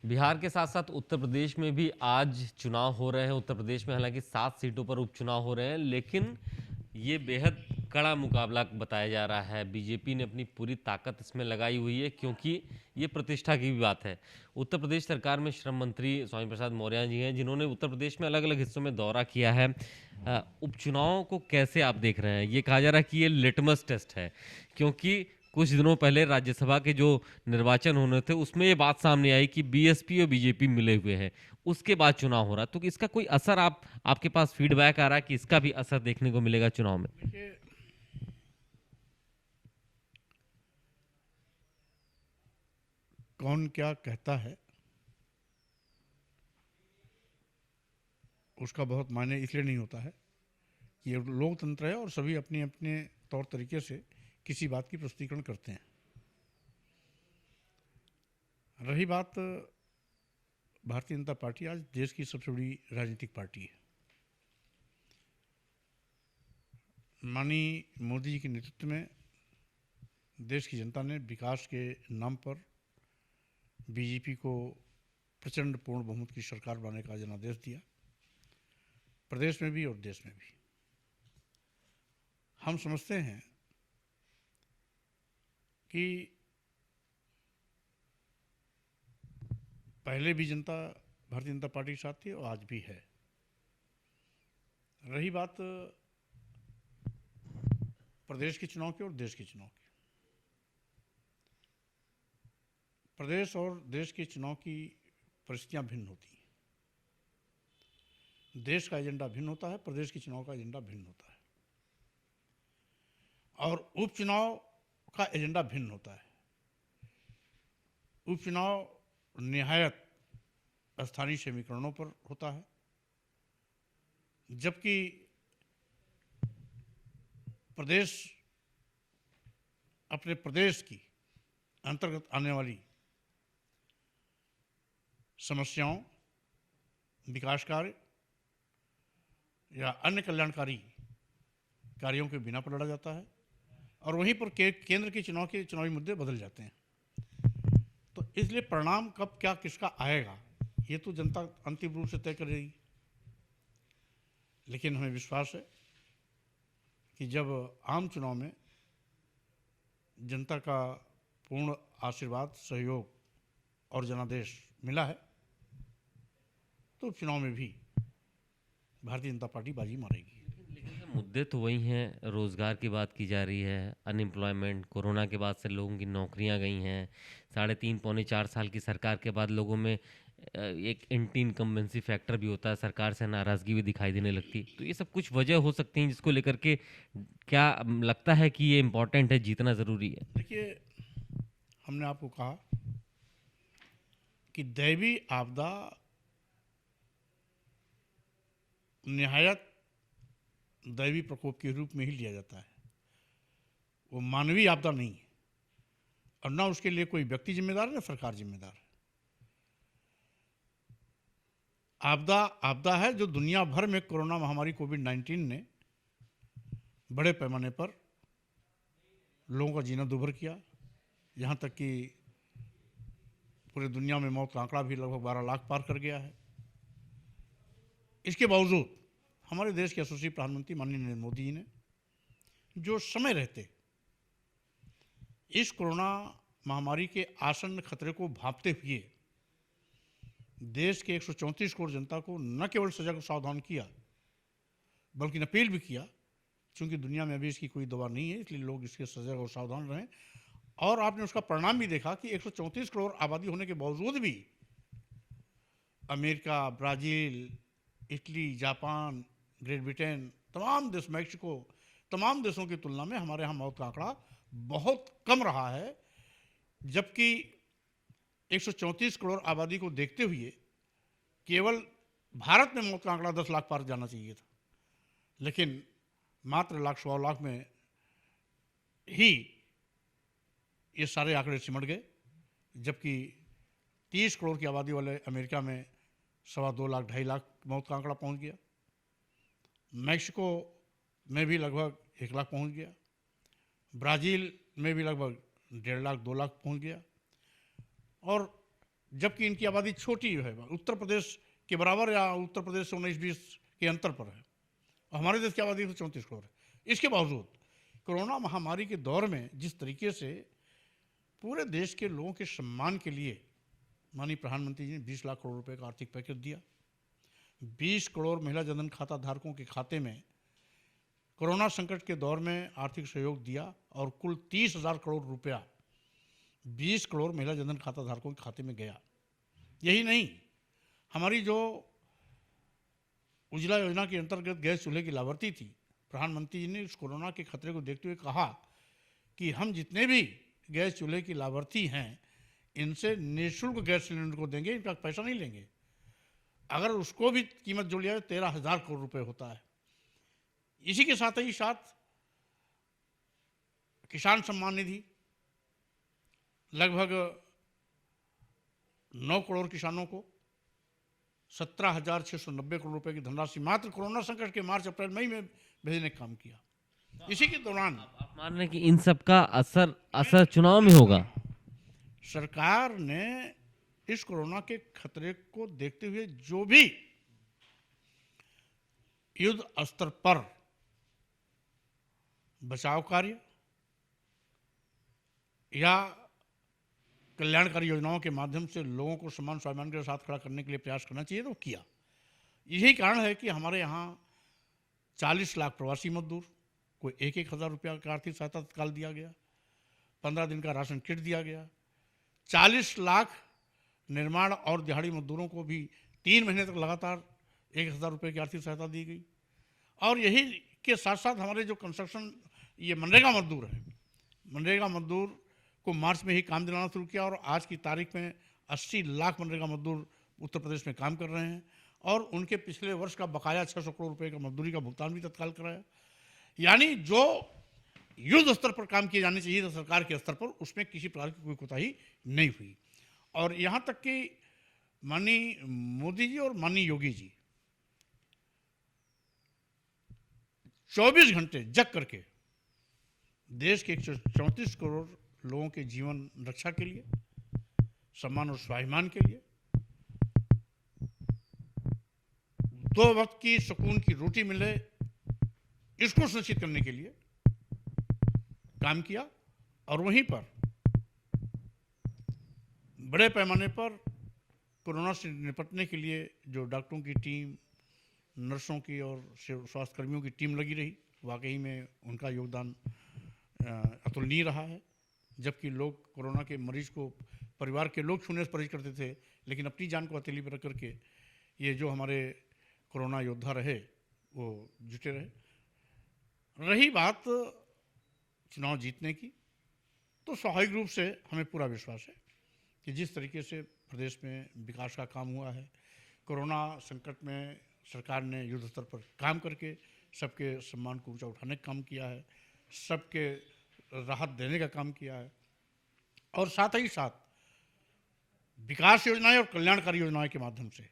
बिहार के साथ साथ उत्तर प्रदेश में भी आज चुनाव हो रहे हैं। उत्तर प्रदेश में हालांकि 7 सीटों पर उपचुनाव हो रहे हैं, लेकिन ये बेहद कड़ा मुकाबला बताया जा रहा है। बीजेपी ने अपनी पूरी ताकत इसमें लगाई हुई है, क्योंकि ये प्रतिष्ठा की भी बात है। उत्तर प्रदेश सरकार में श्रम मंत्री स्वामी प्रसाद मौर्य जी हैं, जिन्होंने उत्तर प्रदेश में अलग अलग हिस्सों में दौरा किया है। उपचुनाव को कैसे आप देख रहे हैं? ये कहा जा रहा है कि ये लिटमस टेस्ट है, क्योंकि कुछ दिनों पहले राज्यसभा के जो निर्वाचन होने थे उसमें ये बात सामने आई कि बीएसपी और बीजेपी मिले हुए हैं। उसके बाद चुनाव हो रहा, तो इसका कोई असर आपके पास फीडबैक आ रहा है कि इसका भी असर देखने को मिलेगा चुनाव में? देखिए, कौन क्या कहता है उसका बहुत मायने इसलिए नहीं होता है कि ये लोकतंत्र है और सभी अपने अपने तौर तरीके से किसी बात की प्रस्तुतिकरण करते हैं। रही बात, भारतीय जनता पार्टी आज देश की सबसे बड़ी राजनीतिक पार्टी है। माननीय मोदी जी के नेतृत्व में देश की जनता ने विकास के नाम पर बीजेपी को प्रचंड पूर्ण बहुमत की सरकार बनाने का जनादेश दिया, प्रदेश में भी और देश में भी। हम समझते हैं कि पहले भी जनता भारतीय जनता पार्टी के साथ थी और आज भी है। रही बात प्रदेश के चुनाव की और देश के चुनाव की, प्रदेश और देश के चुनाव की परिस्थितियां भिन्न होती हैं। देश का एजेंडा भिन्न होता है, प्रदेश के चुनाव का एजेंडा भिन्न होता है, और उपचुनाव का एजेंडा भिन्न होता है। उपचुनाव निहायत स्थानीय समीकरणों पर होता है, जबकि प्रदेश अपने प्रदेश की अंतर्गत आने वाली समस्याओं, विकास कार्य या अन्य कल्याणकारी कार्यों के बिना पर लड़ा जाता है, और वहीं पर केंद्र के चुनावी मुद्दे बदल जाते हैं। तो इसलिए परिणाम कब क्या किसका आएगा ये तो जनता अंतिम रूप से तय करेगी। लेकिन हमें विश्वास है कि जब आम चुनाव में जनता का पूर्ण आशीर्वाद, सहयोग और जनादेश मिला है, तो चुनाव में भी भारतीय जनता पार्टी बाजी मारेगी। लेकिन मुद्दे तो वही हैं। रोजगार की बात की जा रही है, अनएम्प्लॉयमेंट, कोरोना के बाद से लोगों की नौकरियां गई हैं। 3.5 पौने 4 साल की सरकार के बाद लोगों में एक एंटी इनकम्बेंसी फैक्टर भी होता है, सरकार से नाराजगी भी दिखाई देने लगती। तो ये सब कुछ वजह हो सकती हैं जिसको लेकर के क्या लगता है कि ये इम्पोर्टेंट है, जीतना ज़रूरी है? देखिए, हमने आपको कहा कि दैवी आपदा निहायत दैवी प्रकोप के रूप में ही लिया जाता है, वो मानवीय आपदा नहीं है, और ना उसके लिए कोई व्यक्ति जिम्मेदार है ना सरकार जिम्मेदार है। आपदा आपदा है जो दुनिया भर में कोरोना महामारी कोविड-19 ने बड़े पैमाने पर लोगों का जीना दूभर किया। यहाँ तक कि पूरी दुनिया में मौत का आंकड़ा भी लगभग 12 लाख पार कर गया है। इसके बावजूद हमारे देश के यशस्वी प्रधानमंत्री माननीय नरेंद्र मोदी जी ने जो समय रहते इस कोरोना महामारी के आसन्न खतरे को भांपते हुए देश के 134 करोड़ जनता को न केवल सजग सावधान किया, बल्कि अपील भी किया, क्योंकि दुनिया में अभी इसकी कोई दवा नहीं है, इसलिए लोग इसके सजग और सावधान रहें। और आपने उसका परिणाम भी देखा कि 134 करोड़ आबादी होने के बावजूद भी America, Brazil, Italy, Japan, great Britain, तमाम देश, मैक्सिको, तमाम देशों की तुलना में हमारे यहाँ मौत का आंकड़ा बहुत कम रहा है। जबकि 134 करोड़ आबादी को देखते हुए केवल भारत में मौत का आंकड़ा 10 लाख पार जाना चाहिए था, लेकिन मात्र लाख सवा लाख में ही ये सारे आंकड़े सिमट गए। जबकि 30 करोड़ की आबादी वाले अमेरिका में 2.25 लाख 2.5 लाख मौत का आंकड़ा पहुंच गया, मैक्सिको में भी लगभग 1 लाख पहुंच गया, ब्राज़ील में भी लगभग 1.5 लाख 2 लाख पहुंच गया, और जबकि इनकी आबादी छोटी है, उत्तर प्रदेश के बराबर या उत्तर प्रदेश से 19-20 के अंतर पर है। और हमारे देश की आबादी तो 34 करोड़ है। इसके बावजूद कोरोना महामारी के दौर में जिस तरीके से पूरे देश के लोगों के सम्मान के लिए माननीय प्रधानमंत्री जी ने 20 लाख करोड़ रुपए का आर्थिक पैकेज दिया, 20 करोड़ महिला जनधन खाता धारकों के खाते में कोरोना संकट के दौर में आर्थिक सहयोग दिया और कुल 30,000 करोड़ रुपया 20 करोड़ महिला जनधन खाता धारकों के खाते में गया। यही नहीं, हमारी जो उज्ज्वला योजना के अंतर्गत गैस चूल्हे की लाभार्थी थी, प्रधानमंत्री जी ने इस कोरोना के खतरे को देखते हुए कहा कि हम जितने भी गैस चूल्हे की लाभार्थी हैं इनसे निःशुल्क गैस सिलेंडर को देंगे, इनका पैसा नहीं लेंगे। अगर उसको भी कीमत जोड़ लिया तो 13,000 करोड़ रुपए होता है। इसी के साथ ही साथ किसान सम्मान निधि लगभग 9 करोड़ किसानों को 17,690 करोड़ रुपए की धनराशि मात्र कोरोना संकट के मार्च अप्रैल मई में भेजने का काम किया। इसी के दौरान आप मान रहे हैं कि इन सब का असर चुनाव में होगा। सरकार ने इस कोरोना के खतरे को देखते हुए जो भी युद्ध स्तर पर बचाव कार्य या कल्याणकारी योजनाओं के माध्यम से लोगों को सम्मान स्वाभिमान के साथ खड़ा करने के लिए प्रयास करना चाहिए, तो किया। यही कारण है कि हमारे यहाँ 40 लाख प्रवासी मजदूर को 1-1 हज़ार रुपया का आर्थिक सहायता तत्काल दिया गया, 15 दिन का राशन किट दिया गया, 40 लाख निर्माण और दिहाड़ी मजदूरों को भी 3 महीने तक लगातार 1,000 रुपये की आर्थिक सहायता दी गई। और यही के साथ साथ हमारे जो कंस्ट्रक्शन ये मनरेगा मजदूर है, मनरेगा मजदूर को मार्च में ही काम दिलाना शुरू किया और आज की तारीख में 80 लाख मनरेगा मजदूर उत्तर प्रदेश में काम कर रहे हैं और उनके पिछले वर्ष का बकाया 600 करोड़ रुपए का मजदूरी का भुगतान भी तत्काल कराया। यानी जो युद्ध स्तर पर काम किए जाने चाहिए सरकार के स्तर पर, उसमें किसी प्रकार की कोई कोताही नहीं हुई। और यहाँ तक कि माननीय मोदी जी और माननीय योगी जी 24 घंटे जग करके देश के 134 करोड़ लोगों के जीवन रक्षा के लिए, सम्मान और स्वाभिमान के लिए, 2 वक्त की सुकून की रोटी मिले इसको सुनिश्चित करने के लिए काम किया। और वहीं पर बड़े पैमाने पर कोरोना से निपटने के लिए जो डॉक्टरों की टीम, नर्सों की और स्वास्थ्य कर्मियों की टीम लगी रही, वाकई में उनका योगदान अतुलनीय रहा है। जबकि लोग कोरोना के मरीज को परिवार के लोग छूने से परहेज करते थे, लेकिन अपनी जान को हथेली पर रख करके ये जो हमारे कोरोना योद्धा रहे वो जुटे रहे। रही बात चुनाव जीतने की, तो स्वाभाविक रूप से हमें पूरा विश्वास है कि जिस तरीके से प्रदेश में विकास का काम हुआ है, कोरोना संकट में सरकार ने युद्ध स्तर पर काम करके सबके सम्मान को ऊंचा उठाने का काम किया है, सबके राहत देने का काम किया है और साथ ही साथ विकास योजनाएं और कल्याणकारी योजनाएं के माध्यम से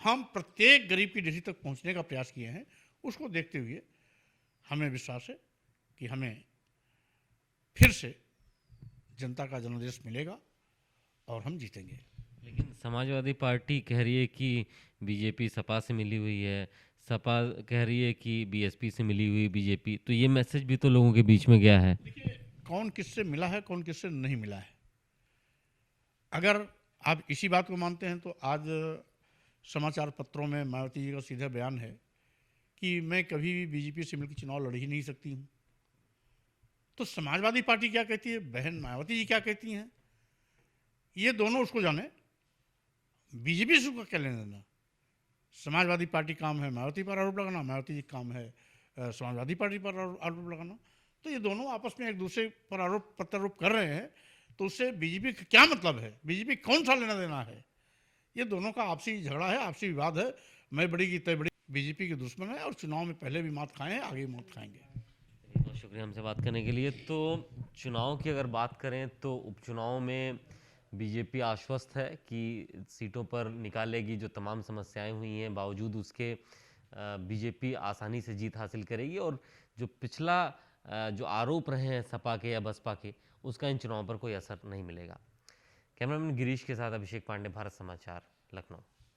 हम प्रत्येक गरीब की डिग्री तक पहुंचने का प्रयास किए हैं। उसको देखते हुए हमें विश्वास है कि हमें फिर से जनता का जनादेश मिलेगा और हम जीतेंगे। लेकिन समाजवादी पार्टी कह रही है कि बीजेपी सपा से मिली हुई है, सपा कह रही है कि बीएसपी से मिली हुई बीजेपी, तो ये मैसेज भी तो लोगों के बीच में गया है। देखिए, कौन किससे मिला है, कौन किससे नहीं मिला है। अगर आप इसी बात को मानते हैं तो आज समाचार पत्रों में मायावती जी का सीधा बयान है कि मैं कभी भी बीजेपी से मिलकर चुनाव लड़ ही नहीं सकती हूँ। तो समाजवादी पार्टी क्या कहती है, बहन मायावती जी क्या कहती हैं, ये दोनों उसको जाने, बीजेपी से उसका क्या लेना देना। समाजवादी पार्टी काम है मायावती पर आरोप लगाना, मायावती जी काम है समाजवादी पार्टी पर आरोप लगाना। तो ये दोनों आपस में एक दूसरे पर आरोप प्रत्यारोप कर रहे हैं, तो उससे बीजेपी का क्या मतलब है, बीजेपी कौन सा लेना देना है। ये दोनों का आपसी झगड़ा है, आपसी विवाद है। मैं बड़ी की तय बड़ी बीजेपी के दुश्मन है और चुनाव में पहले भी मात खाए हैं, आगे भी मात खाएंगे। बहुत शुक्रिया हमसे बात करने के लिए। तो चुनाव की अगर बात करें तो उपचुनाव में बीजेपी आश्वस्त है कि सीटों पर निकालेगी, जो तमाम समस्याएं हुई हैं बावजूद उसके बीजेपी आसानी से जीत हासिल करेगी और जो पिछला जो आरोप रहे हैं सपा के या बसपा के, उसका इन चुनाव पर कोई असर नहीं मिलेगा। कैमरामैन गिरीश के साथ अभिषेक पांडे, भारत समाचार, लखनऊ।